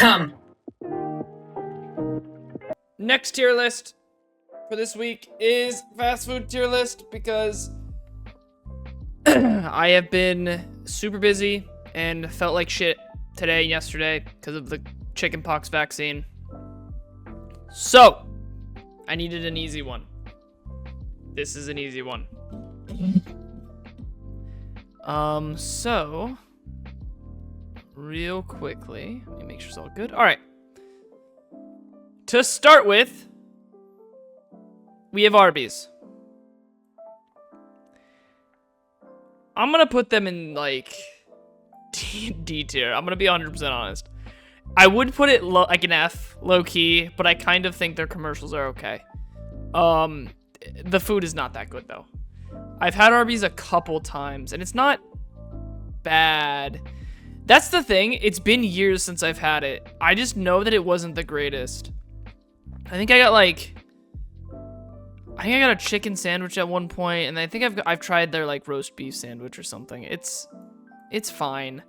Come. Next tier list for this week is fast food tier list because I have been super busy and felt like shit today and yesterday because of the chickenpox vaccine. So, I needed an easy one. This is an easy one. So, real quickly, let me make sure it's all good. All right. To start with, we have Arby's. I'm gonna put them in, like, D tier. I'm gonna be 100% honest. I would put it like an F, low-key, but I kind of think their commercials are okay. The food is not that good, though. I've had Arby's a couple times, and it's not bad. That's the thing. It's been years since I've had it. I just know that it wasn't the greatest. I think I got a chicken sandwich at one point, and I think I've tried their like roast beef sandwich or something. It's fine.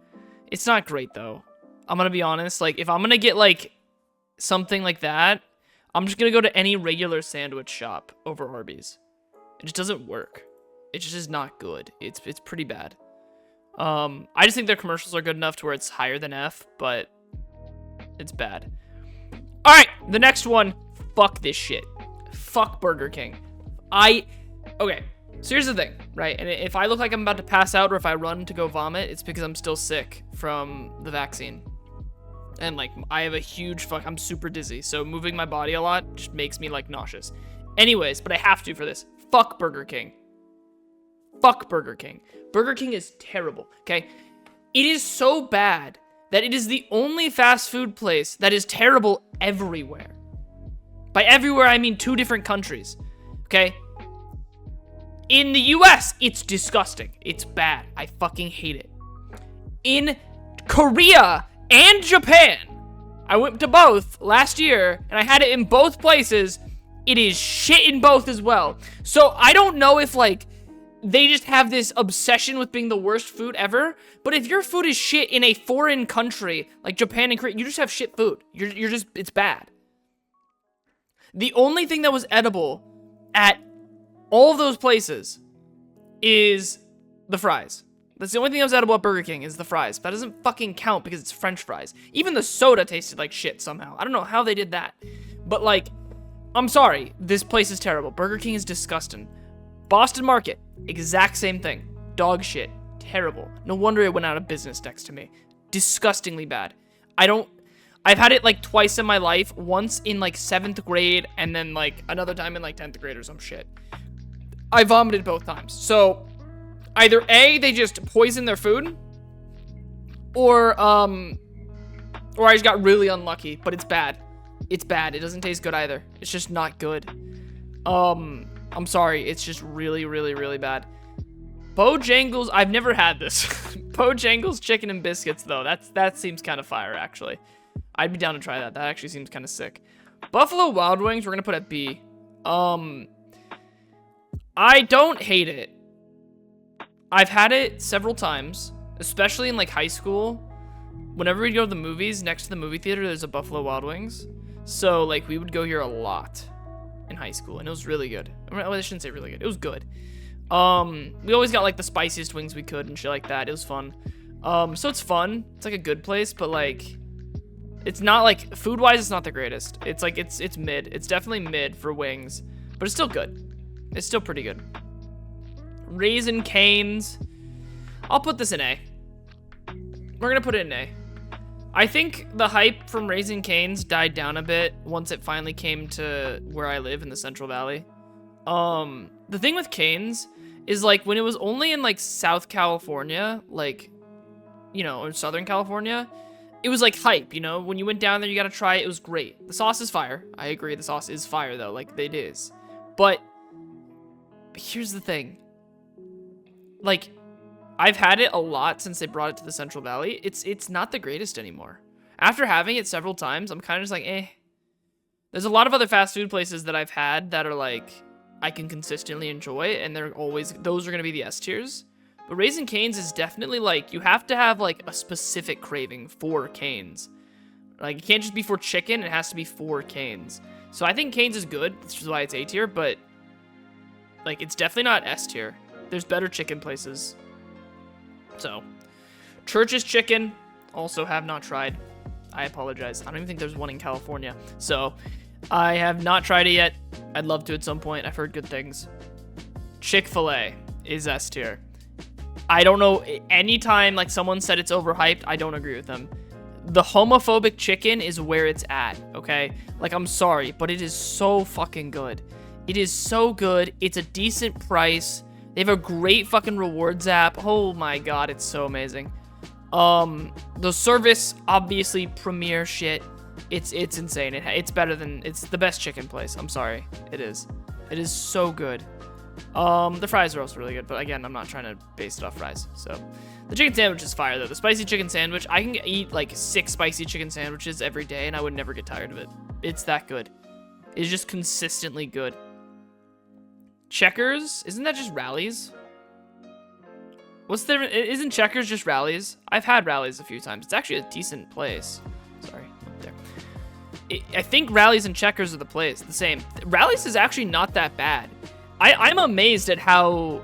It's not great though. I'm gonna be honest. Like if I'm gonna get like something like that, I'm just gonna go to any regular sandwich shop over Arby's. It just doesn't work. It just is not good. It's pretty bad. I just think their commercials are good enough to where it's higher than F, but it's bad. All right, the next one. Fuck this shit. Fuck Burger King. Okay, so here's the thing, right? And if I look like I'm about to pass out or if I run to go vomit, it's because I'm still sick from the vaccine. And like, I have a huge I'm super dizzy. So moving my body a lot just makes me like nauseous. Anyways, but I have to for this. Fuck Burger King. Fuck Burger King. Burger King is terrible, okay? It is so bad that it is the only fast food place that is terrible everywhere. By everywhere, I mean 2 different countries, okay? In the US, it's disgusting. It's bad. I fucking hate it. In Korea and Japan, I went to both last year, and I had it in both places. It is shit in both as well. So I don't know if, like, they just have this obsession with being the worst food ever, but if your food is shit in a foreign country, like Japan and Korea, you just have shit food. You're just, it's bad. The only thing that was edible at all of those places is the fries. That's the only thing that was edible at Burger King is the fries. That doesn't fucking count because it's French fries. Even the soda tasted like shit somehow. I don't know how they did that. But like, I'm sorry. This place is terrible. Burger King is disgusting. Boston Market, exact same thing. Dog shit. Terrible. No wonder it went out of business next to me. Disgustingly bad. I've had it like twice in my life, once in like 7th grade, and then like another time in like 10th grade or some shit. I vomited both times. So either A, they just poisoned their food, or I just got really unlucky, but it's bad. It's bad. It doesn't taste good either. It's just not good. I'm sorry. It's just really, really, really bad. Bojangles, I've never had this. Bojangles chicken and biscuits though. That seems kind of fire actually. I'd be down to try that. That actually seems kind of sick. Buffalo Wild Wings, we're going to put at B. I don't hate it. I've had it several times, especially in like high school. Whenever we'd go to the movies, next to the movie theater, there's a Buffalo Wild Wings. So like we would go here a lot in high school, and it was really good. I shouldn't say really good. It was good. We always got like the spiciest wings we could and shit like that. It was fun. So it's fun. It's like a good place, but like, it's not like, food-wise, it's not the greatest. It's like, it's mid. It's definitely mid for wings, but it's still good. It's still pretty good. Raising Cane's. I'll put this in A. We're gonna put it in A. I think the hype from Raising Cane's died down a bit once it finally came to where I live in the Central Valley. The thing with Cane's is like, when it was only in like South California, like, you know, or Southern California, it was like hype, you know? When you went down there, you gotta try it. It was great. The sauce is fire. I agree. The sauce is fire, though. Like, it is. But here's the thing. Like, I've had it a lot since they brought it to the Central Valley. It's not the greatest anymore. After having it several times, I'm kind of just like, eh. There's a lot of other fast food places that I've had that are like, I can consistently enjoy, and they're always, those are gonna be the S tiers. But Raising Cane's is definitely like, you have to have like a specific craving for Cane's. Like, it can't just be for chicken, it has to be for Cane's. So I think Cane's is good, which is why it's A tier, but, like, it's definitely not S tier. There's better chicken places. So, Church's Chicken, also have not tried. I apologize. I don't even think there's one in California. So, I have not tried it yet. I'd love to at some point. I've heard good things. Chick-fil-A is S tier. I don't know, anytime, like, someone said it's overhyped, I don't agree with them. The homophobic chicken is where it's at, okay? Like, I'm sorry, but it is so fucking good. It is so good. It's a decent price. They have a great fucking rewards app. Oh my god, it's so amazing. The service, obviously, premier shit. It's insane. It's better than, it's the best chicken place. I'm sorry. It is. It is so good. The fries are also really good, but again, I'm not trying to base it off fries, so. The chicken sandwich is fire, though. The spicy chicken sandwich, I can eat, like, 6 spicy chicken sandwiches every day, and I would never get tired of it. It's that good. It's just consistently good. Checkers? Isn't that just Rallies? What's the... Isn't Checkers just Rallies? I've had Rallies a few times. It's actually a decent place. Sorry, up there. I think Rallies and Checkers are the place. The same. Rallies is actually not that bad. I'm amazed at how...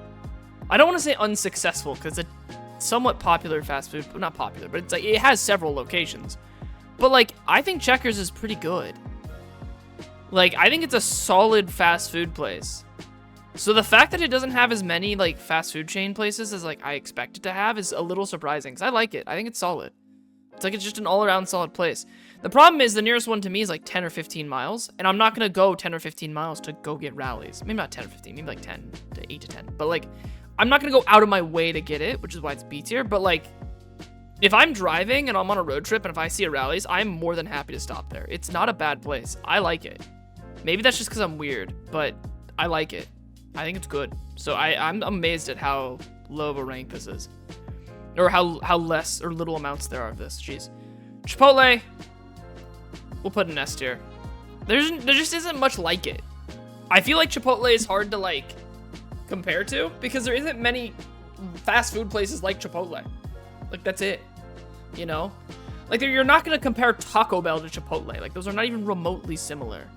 I don't want to say unsuccessful, because it's a somewhat popular fast food, but not popular, but it's like, it has several locations. But, like, I think Checkers is pretty good. Like, I think it's a solid fast food place. So the fact that it doesn't have as many, like, fast food chain places as, like, I expect it to have is a little surprising, because I like it. I think it's solid. It's like, it's just an all-around solid place. The problem is the nearest one to me is, like, 10 or 15 miles, and I'm not going to go 10 or 15 miles to go get Rallies. Maybe not 10 or 15, maybe, like, 10 to 8 to 10. But, like, I'm not going to go out of my way to get it, which is why it's B tier, but, like, if I'm driving and I'm on a road trip and if I see a Rallies, I'm more than happy to stop there. It's not a bad place. I like it. Maybe that's just because I'm weird, but I like it. I think it's good. So I'm amazed at how low of a rank this is. Or how less or little amounts there are of this. Jeez. Chipotle, we'll put an S tier. There just isn't much like it. I feel like Chipotle is hard to, like, compare to, because there isn't many fast food places like Chipotle. Like, that's it, you know? Like, you're not gonna compare Taco Bell to Chipotle. Like, those are not even remotely similar.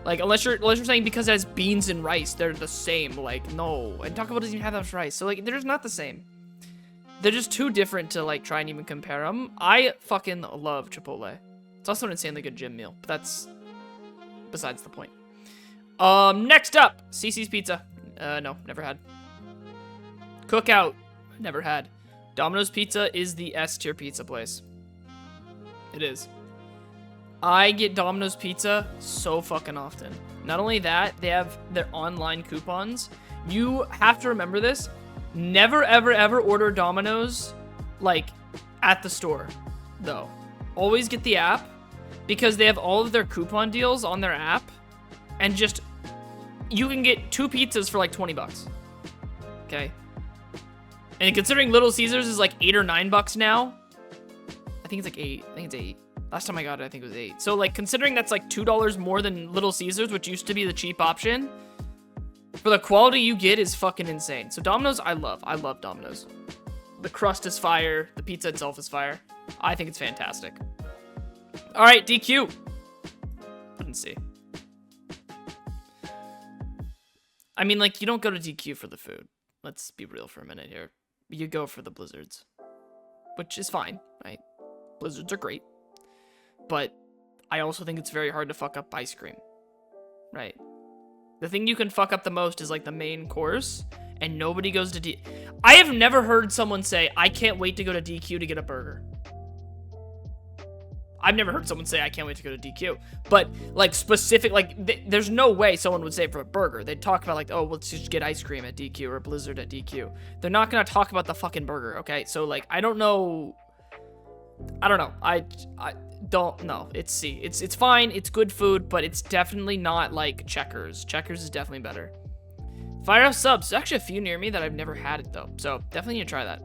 Like, unless you're saying because it has beans and rice, they're the same. Like, no. And Taco Bell doesn't even have that much rice. So, like, they're just not the same. They're just too different to, like, try and even compare them. I fucking love Chipotle. It's also an insanely good gym meal, but that's besides the point. Next up, CC's Pizza. No, never had. Cookout, never had. Domino's Pizza is the S tier pizza place. It is. I get Domino's Pizza so fucking often. Not only that, they have their online coupons. You have to remember this. Never, ever, ever order Domino's, like, at the store, though. Always get the app, because they have all of their coupon deals on their app, and just, you can get 2 pizzas for, like, 20 bucks. Okay? And considering Little Caesars is, like, 8 or 9 bucks now, I think it's, like, 8. I think it's 8. Last time I got it, I think it was 8. So, like, considering that's, like, $2 more than Little Caesars, which used to be the cheap option, for the quality you get is fucking insane. So Domino's, I love. I love Domino's. The crust is fire. The pizza itself is fire. I think it's fantastic. All right, DQ. Let's see. I mean, like, you don't go to DQ for the food. Let's be real for a minute here. You go for the blizzards, which is fine, right? Blizzards are great. But I also think it's very hard to fuck up ice cream, right? The thing you can fuck up the most is, like, the main course, and nobody goes to I have never heard someone say, I can't wait to go to DQ to get a burger. I've never heard someone say, I can't wait to go to DQ. But, like, specific, like, there's no way someone would say it for a burger. They'd talk about, like, oh, let's just get ice cream at DQ or Blizzard at DQ. They're not gonna talk about the fucking burger, okay? So, like, I don't know. I don't know. It's C. It's fine. It's good food, but it's definitely not like Checkers. Checkers is definitely better. Firehouse Subs. There's actually a few near me that I've never had it, though. So definitely need to try that.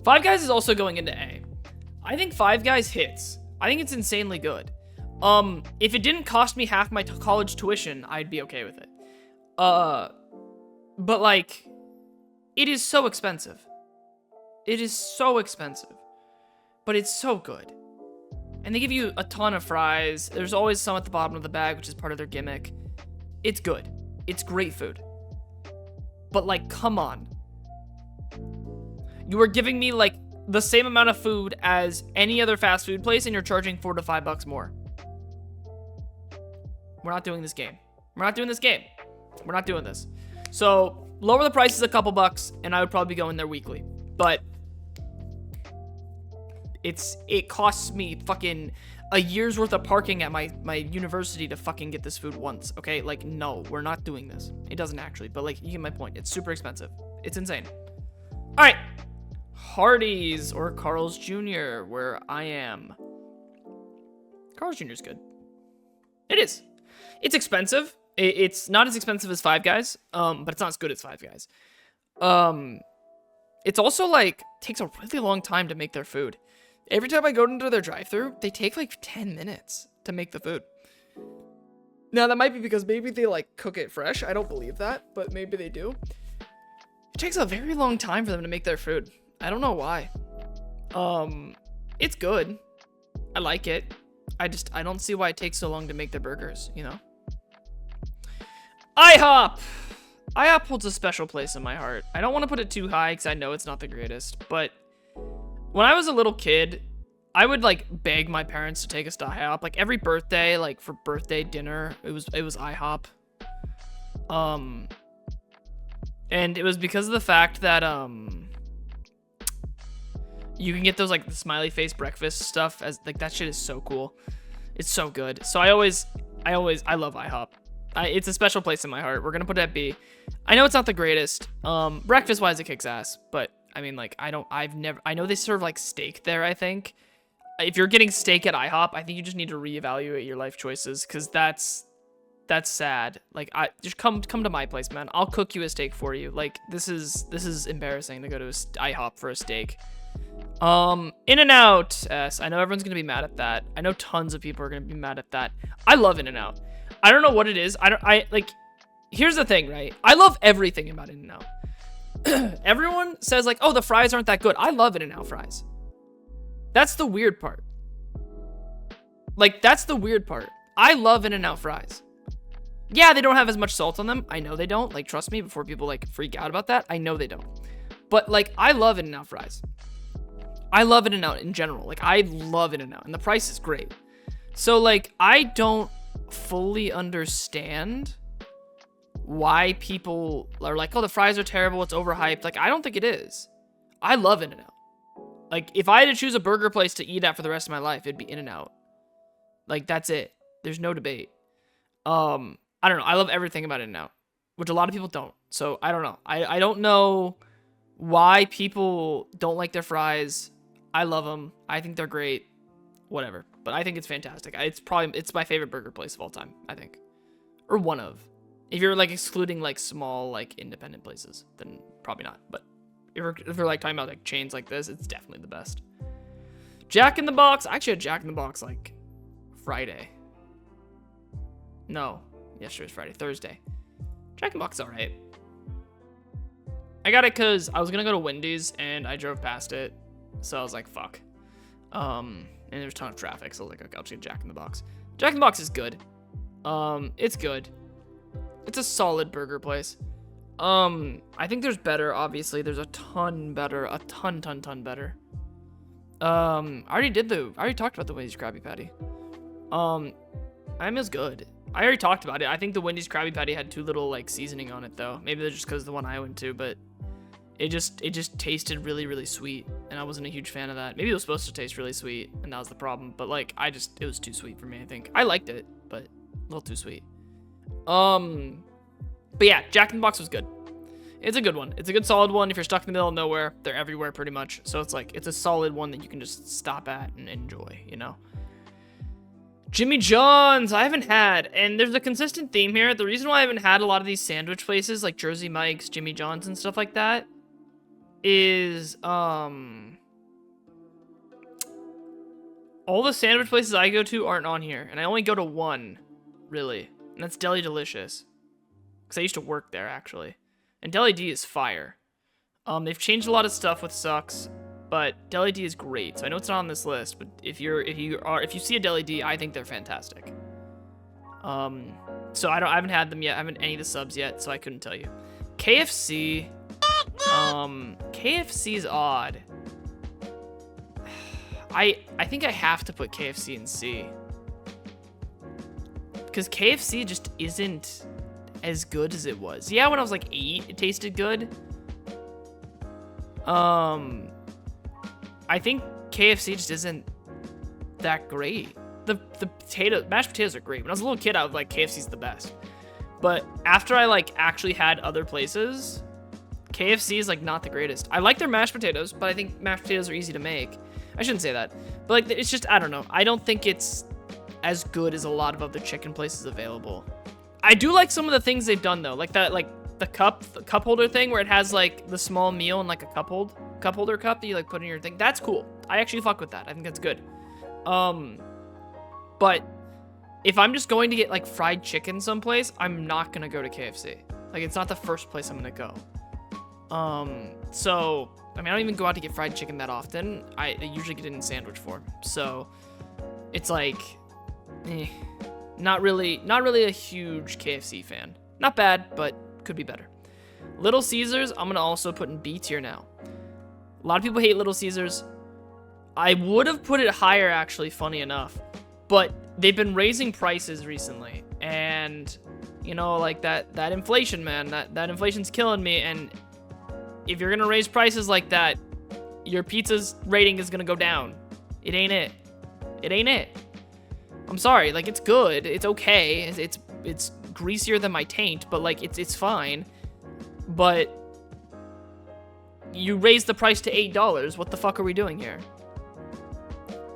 Five Guys is also going into A. I think Five Guys hits. I think it's insanely good. If it didn't cost me half my college tuition, I'd be okay with it. But, like, it is so expensive. It is so expensive. But it's so good. And they give you a ton of fries. There's always some at the bottom of the bag, which is part of their gimmick. It's good. It's great food. But, like, come on. You are giving me, like, the same amount of food as any other fast food place, and you're charging $4 to $5 more. We're not doing this game. We're not doing this game. We're not doing this. So, lower the prices a couple bucks, and I would probably go in there weekly. But it costs me fucking a year's worth of parking at my university to fucking get this food once, okay? Like, no, we're not doing this. It doesn't actually, but, like, you get my point. It's super expensive. It's insane. All right. Hardee's or Carl's Jr., where I am. Carl's Jr. is good. It is. It's expensive. It's not as expensive as Five Guys, but it's not as good as Five Guys. It's also, like, takes a really long time to make their food. Every time I go into their drive-thru, they take, like, 10 minutes to make the food. Now, that might be because maybe they, like, cook it fresh. I don't believe that, but maybe they do. It takes a very long time for them to make their food. I don't know why. It's good. I like it. I don't see why it takes so long to make their burgers, you know? IHOP! IHOP holds a special place in my heart. I don't want to put it too high because I know it's not the greatest, but when I was a little kid, I would, like, beg my parents to take us to IHOP. Like, every birthday, like, for birthday dinner, it was IHOP. And it was because of the fact that, you can get those, like, the smiley face breakfast stuff, as, like, that shit is so cool. It's so good. So I love IHOP. It's a special place in my heart. We're gonna put it at B. I know it's not the greatest. Breakfast-wise, it kicks ass, but I mean, like, I know they serve, like, steak there, I think. If you're getting steak at IHOP, I think you just need to reevaluate your life choices, because that's sad. Like, just come to my place, man. I'll cook you a steak for you. Like, this is embarrassing to go to IHOP for a steak. In-N-Out. Yes, I know everyone's gonna be mad at that. I know tons of people are gonna be mad at that. I love In-N-Out. I don't know what it is. Here's the thing, right? I love everything about In-N-Out. Everyone says, like, oh, the fries aren't that good. I love In-N-Out fries. That's the weird part. Like, that's the weird part. I love In-N-Out fries. Yeah, they don't have as much salt on them. I know they don't. Like, trust me, before people, like, freak out about that, I know they don't. But, like, I love In-N-Out fries. I love In-N-Out in general. Like, I love In-N-Out, and the price is great. So, like, I don't fully understand why people are like, oh, the fries are terrible, it's overhyped. Like, I don't think it is. I love In-N-Out. Like, if I had to choose a burger place to eat at for the rest of my life, it'd be In-N-Out. Like, that's it. There's no debate. I don't know. I love everything about In-N-Out, which a lot of people don't. So, I don't know. I don't know why people don't like their fries. I love them. I think they're great. Whatever. But I think it's fantastic. It's my favorite burger place of all time, I think. Or one of. If you're, like, excluding, like, small, like, independent places, then probably not. But if we're like, talking about, like, chains like this, it's definitely the best. Jack in the Box. I actually had Jack in the Box, like, Friday. No. Yesterday was Friday. Thursday. Jack in the Box is alright. I got it because I was going to go to Wendy's, and I drove past it. So I was like, fuck. And there was a ton of traffic, so I was like, okay, I'll just get Jack in the Box. Jack in the Box is good. It's good. It's a solid burger place. I think there's better, obviously. There's a ton better. A ton better. I already talked about the Wendy's Krabby Patty. I mean, it's good. I already talked about it. I think the Wendy's Krabby Patty had too little, like, seasoning on it, though. Maybe that's just because the one I went to, but it just tasted really, really sweet, and I wasn't a huge fan of that. Maybe it was supposed to taste really sweet, and that was the problem, but, like, it was too sweet for me, I think. I liked it, but a little too sweet. But yeah, Jack in the Box was good. It's a good one. It's a good solid one. If you're stuck in the middle of nowhere, they're everywhere pretty much. So it's like, it's a solid one that you can just stop at and enjoy, you know? Jimmy John's, I haven't had, and there's a consistent theme here. The reason why I haven't had a lot of these sandwich places like Jersey Mike's, Jimmy John's, and stuff like that is, all the sandwich places I go to aren't on here, and I only go to one, really, and that's Deli Delicious, because I used to work there, actually, and Deli D is fire. They've changed a lot of stuff, which sucks. but Deli D is great. So I know it's not on this list, but if you see a Deli D, I think they're fantastic. So I haven't had them yet. I haven't any of the subs yet, so I couldn't tell you. KFC. KFC is odd. I think I have to put KFC in C. Because KFC just isn't as good as it was. Yeah, when I was like 8, it tasted good. I think KFC just isn't that great. The mashed potatoes are great. When I was a little kid, I was like, KFC's the best. But after I like actually had other places, KFC is like not the greatest. I like their mashed potatoes, but I think mashed potatoes are easy to make. I shouldn't say that, but like it's just, I don't know. I don't think it's as good as a lot of other chicken places available. I do like some of the things they've done though, like that, like the cup holder thing where it has like the small meal and like a cup holder cup that you like put in your thing. That's cool. I actually fuck with that. I think that's good. But if I'm just going to get like fried chicken someplace, I'm not gonna go to KFC. Like it's not the first place I'm gonna go. So I mean, I don't even go out to get fried chicken that often. I usually get it in sandwich form. So it's like, not really a huge KFC fan. Not bad, but could be better. Little Caesars, I'm gonna also put in B tier now. A lot of people hate Little Caesars. I would have put it higher actually, funny enough, but they've been raising prices recently, and you know, like that inflation, man, that inflation's killing me. And if you're gonna raise prices like that, your pizza's rating is gonna go down. It ain't it. It ain't it. I'm sorry, like it's good, it's okay, it's greasier than my taint, but like it's fine. But you raised the price to $8. What the fuck are we doing here?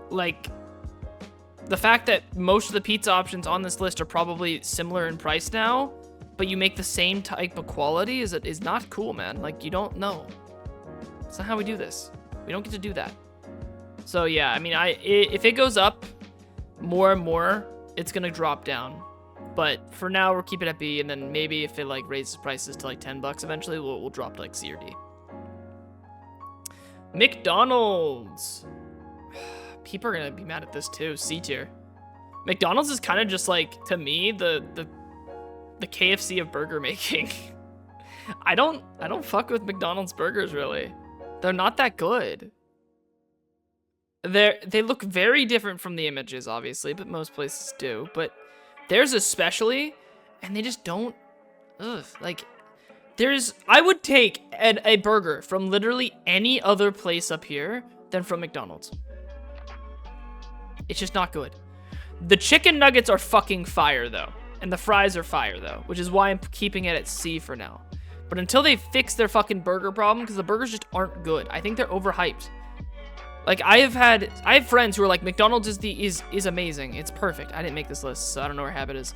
Like, the fact that most of the pizza options on this list are probably similar in price now, but you make the same type of quality is not cool, man. Like, you don't know. It's not how we do this. We don't get to do that. So yeah, I mean, if it goes up more and more, it's gonna drop down. But for now, we're keeping it at B, and then maybe if it like raises prices to like $10 eventually, we'll drop to like C or D. McDonald's. People are gonna be mad at this too. C tier. McDonald's is kind of just like, to me, the KFC of burger making. I don't fuck with McDonald's burgers really. They're not that good. They look very different from the images, obviously, but most places do. But theirs especially, and they just don't. Ugh, like I would take a burger from literally any other place up here than from McDonald's. It's just not good. The chicken nuggets are fucking fire though, and the fries are fire though, which is why I'm keeping it at C for now. But until they fix their fucking burger problem, because the burgers just aren't good. I think they're overhyped. Like I have friends who are like, McDonald's is amazing. It's perfect. I didn't make this list, so I don't know where Habit is.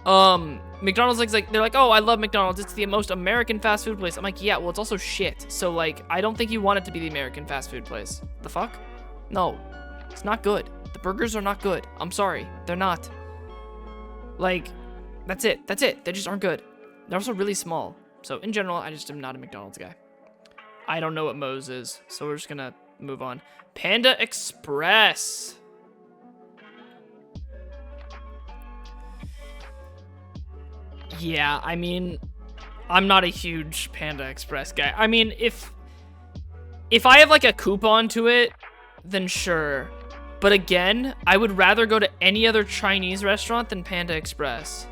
McDonald's like they're like, oh, I love McDonald's. It's the most American fast food place. I'm like, yeah, well, it's also shit. So like, I don't think you want it to be the American fast food place. The fuck? No, it's not good. The burgers are not good. I'm sorry, they're not. Like, that's it. They just aren't good. They're also really small. So in general, I just am not a McDonald's guy. I don't know what Moe's is, so we're just gonna move on. Panda Express. Yeah, I mean, I'm not a huge Panda Express guy. I mean, if I have like a coupon to it, then sure. But again, I would rather go to any other Chinese restaurant than Panda Express.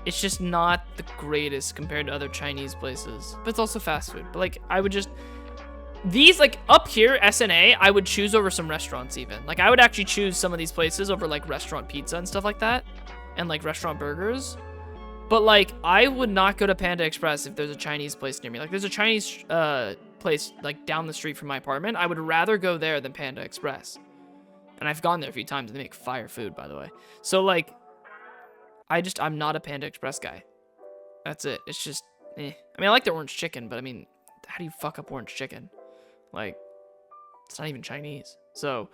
It's just not the greatest compared to other Chinese places. But it's also fast food. But like, I would just... These, like, up here, SNA, I would choose over some restaurants even. Like, I would actually choose some of these places over, like, restaurant pizza and stuff like that. And, like, restaurant burgers. But, like, I would not go to Panda Express if there's a Chinese place near me. Like, there's a Chinese place, like, down the street from my apartment. I would rather go there than Panda Express. And I've gone there a few times. And they make fire food, by the way. So, like, I'm not a Panda Express guy. That's it. It's just, I mean, I like their orange chicken, but, I mean, how do you fuck up orange chicken? Like, it's not even Chinese. So,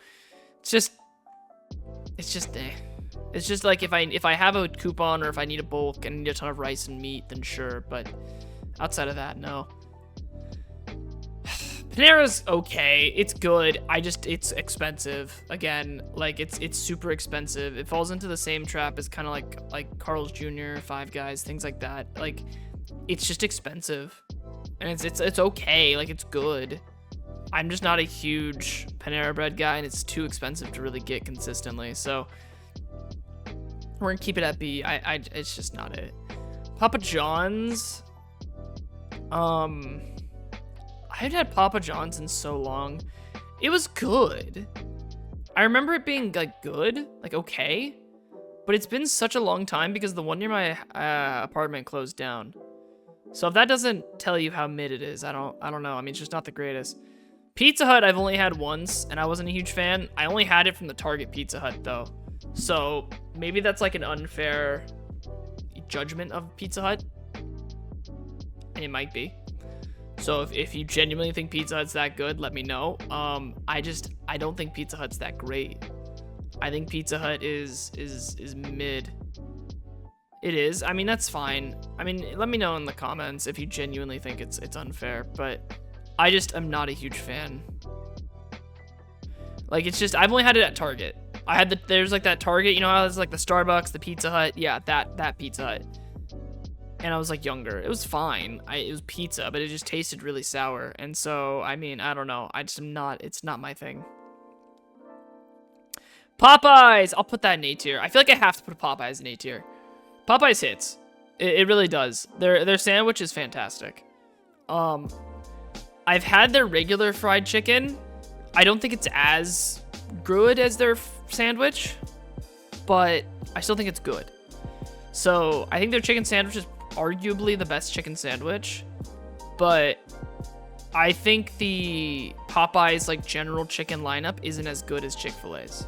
it's just eh. It's just like if I have a coupon or if I need a bulk and need a ton of rice and meat, then sure. But outside of that, no. Panera's okay. It's good. It's expensive. Again, like it's super expensive. It falls into the same trap as kind of like Carl's Jr., Five Guys, things like that. Like, it's just expensive, and it's okay. Like, it's good. I'm just not a huge Panera Bread guy, and it's too expensive to really get consistently. So we're gonna keep it at B. It's just not it. Papa John's. I haven't had Papa John's in so long. It was good. I remember it being like good, like okay, but it's been such a long time because the one near my apartment closed down. So if that doesn't tell you how mid it is, I don't know. I mean, it's just not the greatest. Pizza Hut I've only had once, and I wasn't a huge fan. I only had it from the Target Pizza Hut though, so maybe that's like an unfair judgment of Pizza Hut, and it might be. So if you genuinely think Pizza Hut's that good, let me know. I don't think Pizza Hut's that great. I think Pizza Hut is mid. It is. I mean, that's fine. I mean, let me know in the comments if you genuinely think it's unfair, but I just am not a huge fan. Like, it's just, I've only had it at Target. There's like that Target, you know how there's like the Starbucks, the Pizza Hut? Yeah, that Pizza Hut. And I was like younger. It was fine. It was pizza, but it just tasted really sour. And so, I mean, I don't know. I just am not, it's not my thing. Popeyes! I'll put that in A tier. I feel like I have to put Popeyes in A tier. Popeyes hits. It really does. Their sandwich is fantastic. I've had their regular fried chicken. I don't think it's as good as their sandwich, but I still think it's good. So I think their chicken sandwich is arguably the best chicken sandwich, but I think the Popeyes like general chicken lineup isn't as good as Chick-fil-A's.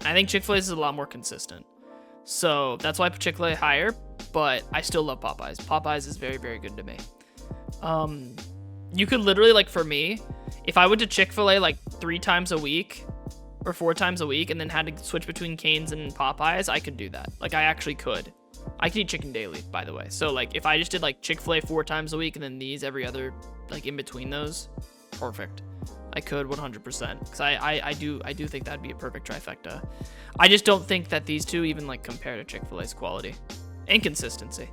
I think Chick-fil-A's is a lot more consistent. So that's why I put Chick-fil-A higher, but I still love Popeyes. Popeyes is very, very good to me. You could literally, like, for me, if I went to Chick-fil-A like 3 times a week or 4 times a week and then had to switch between Cane's and Popeyes, I could do that. Like, I actually could. I could eat chicken daily, by the way. So, like, if I just did, like, Chick-fil-A 4 times a week and then these every other, like, in between those, perfect. I could 100%. Because I do think that'd be a perfect trifecta. I just don't think that these two even, like, compare to Chick-fil-A's quality and consistency.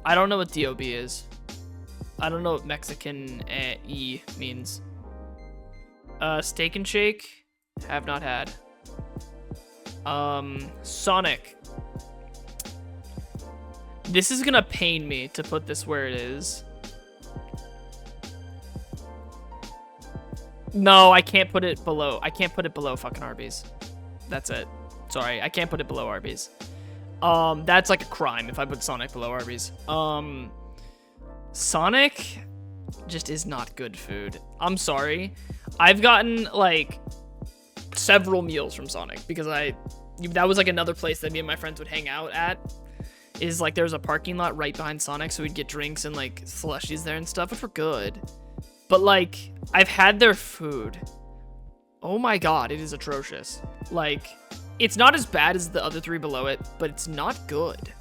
I don't know what DOB is. I don't know what Mexican E means. Steak and Shake, have not had. Sonic. This is gonna pain me to put this where it is. No, I can't put it below. I can't put it below fucking Arby's. That's it. Sorry, I can't put it below Arby's. That's like a crime if I put Sonic below Arby's. Sonic just is not good food. I'm sorry. I've gotten like several meals from Sonic because that was like another place that me and my friends would hang out at. Is like there's a parking lot right behind Sonic, so we'd get drinks and like slushies there and stuff, which were good. But like I've had their food. Oh my god, it is atrocious. Like it's not as bad as the other 3 below it, but it's not good.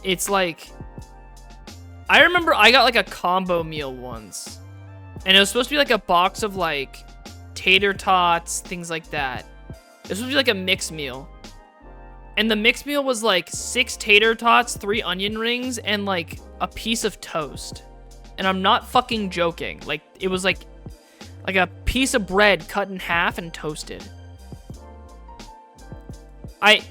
It's like, I remember I got like a combo meal once, and it was supposed to be like a box of like tater tots, things like that. It was supposed to be like a mixed meal, and the mixed meal was like 6 tater tots, 3 onion rings, and like a piece of toast. And I'm not fucking joking. Like it was like a piece of bread cut in half and toasted. I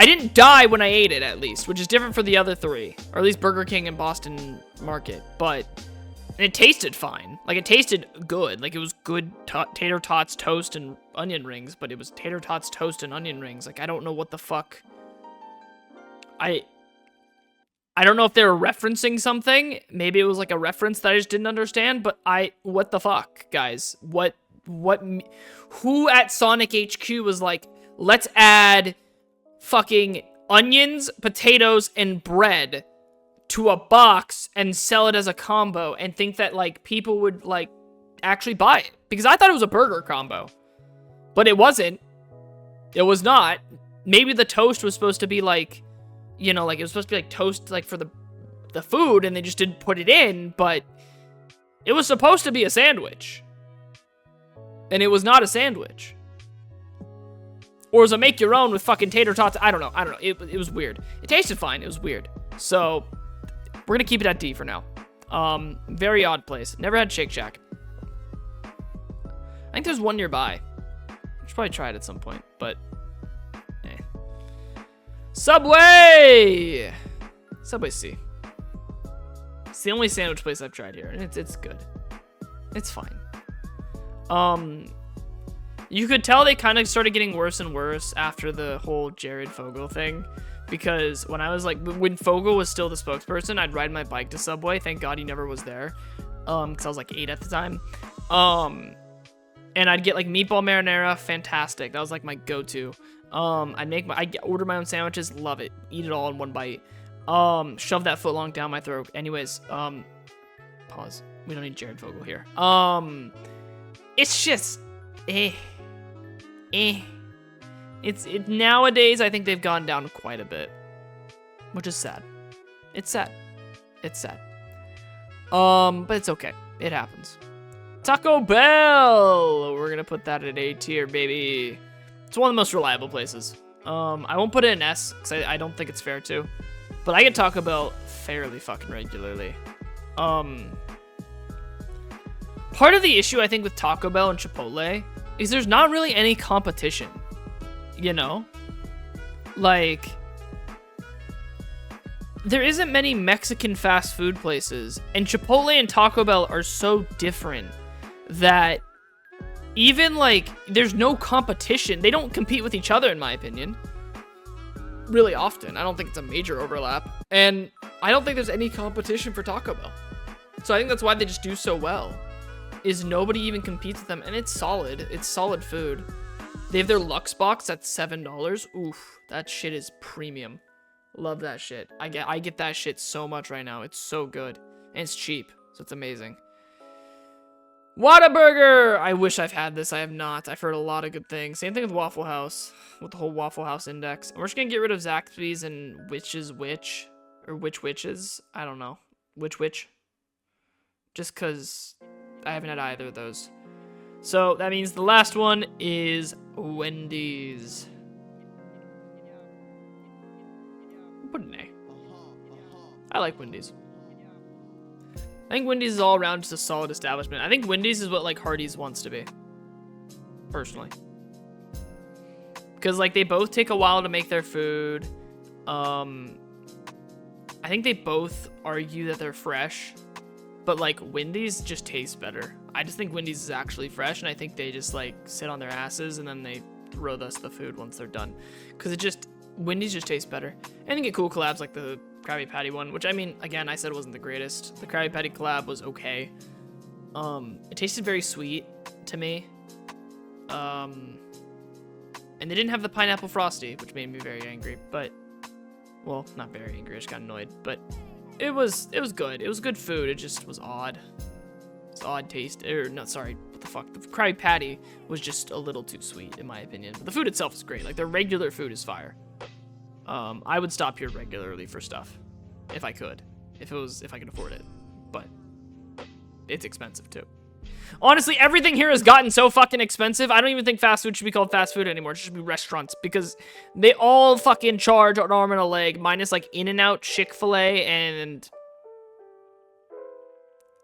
didn't die when I ate it, at least, which is different for the other 3, or at least Burger King and Boston Market, but it tasted fine. Like, it tasted good. Like, it was good tater tots, toast, and onion rings, but it was tater tots, toast, and onion rings. Like, I don't know what the fuck. I don't know if they were referencing something. Maybe it was, like, a reference that I just didn't understand, but what the fuck, guys? Who at Sonic HQ was like, let's add fucking onions, potatoes, and bread to a box and sell it as a combo and think that like people would like actually buy it? Because I thought it was a burger combo, but it wasn't. It was not. Maybe the toast was supposed to be like, you know, like it was supposed to be like toast, like for the food, and they just didn't put it in, but it was supposed to be a sandwich. And it was not a sandwich. Or was it make your own with fucking tater tots? I don't know. It was weird. It tasted fine. It was weird. So, we're gonna keep it at D for now. Very odd place. Never had Shake Shack. I think there's one nearby. I should probably try it at some point, but Subway! Subway C. It's the only sandwich place I've tried here, and it's good. It's fine. You could tell they kind of started getting worse and worse after the whole Jared Fogle thing, because when when Fogle was still the spokesperson, I'd ride my bike to Subway. Thank God he never was there, because I was like 8 at the time. And I'd get like meatball marinara, fantastic. That was like my go-to. I'd order my own sandwiches, love it. Eat it all in one bite. Shove that foot long down my throat. Anyways, pause. We don't need Jared Fogle here. It's just, nowadays, I think they've gone down quite a bit, which is sad. It's sad. It's sad. But it's okay. It happens. Taco Bell! We're gonna put that at A tier, baby. It's one of the most reliable places. I won't put it in S, because I don't think it's fair to. But I get Taco Bell fairly fucking regularly. Part of the issue, I think, with Taco Bell and Chipotle is there's not really any competition. You know? Like, there isn't many Mexican fast food places, and Chipotle and Taco Bell are so different that even, like, there's no competition. They don't compete with each other, in my opinion. Really often. I don't think it's a major overlap. And I don't think there's any competition for Taco Bell. So I think that's why they just do so well. Is nobody even competes with them, and it's solid. It's solid food. They have their Lux box at $7. Oof, that shit is premium. Love that shit. I get that shit so much right now. It's so good. And it's cheap, so it's amazing. Whataburger! I wish I've had this. I have not. I've heard a lot of good things. Same thing with Waffle House, with the whole Waffle House index. We're just gonna get rid of Zaxby's and Which is Which, or Which Witches. I don't know. Which? Just because I haven't had either of those. So that means the last one is Wendy's. Put an A. I like Wendy's. I think Wendy's is all around just a solid establishment. I think Wendy's is what like Hardee's wants to be. Personally. Because like they both take a while to make their food. I think they both argue that they're fresh. But like Wendy's just tastes better. I just think Wendy's is actually fresh, and I think they just like sit on their asses and then they throw us the food once they're done. Because Wendy's just tastes better. And they get cool collabs like the Krabby Patty one, which I mean, again, I said wasn't the greatest. The Krabby Patty collab was okay. It tasted very sweet to me. And they didn't have the pineapple frosty, which made me very angry. But, well, not very angry. I just got annoyed. But it was good. It was good food. It just was odd. It's odd taste. Or no, sorry. What the fuck? The Krabby Patty was just a little too sweet, in my opinion. But the food itself is great. Like their regular food is fire. I would stop here regularly for stuff, if I could, if I could afford it, but it's expensive too. Honestly, everything here has gotten so fucking expensive. I don't even think fast food should be called fast food anymore. It should be restaurants, because they all fucking charge an arm and a leg, minus like In-N-Out, Chick-fil-A, and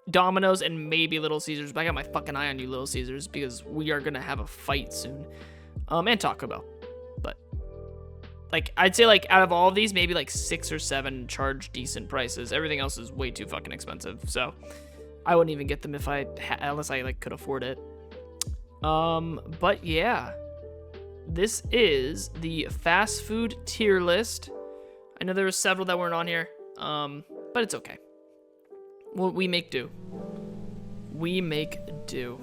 Domino's, and maybe Little Caesars. But I got my fucking eye on you, Little Caesars, because we are gonna have a fight soon. And Taco Bell. Like, I'd say, like, out of all of these, maybe, like, 6 or 7 charge decent prices. Everything else is way too fucking expensive. So, I wouldn't even get them if unless I, like, could afford it. But, yeah. This is the fast food tier list. I know there were several that weren't on here. But it's okay. Well, we make do. We make do.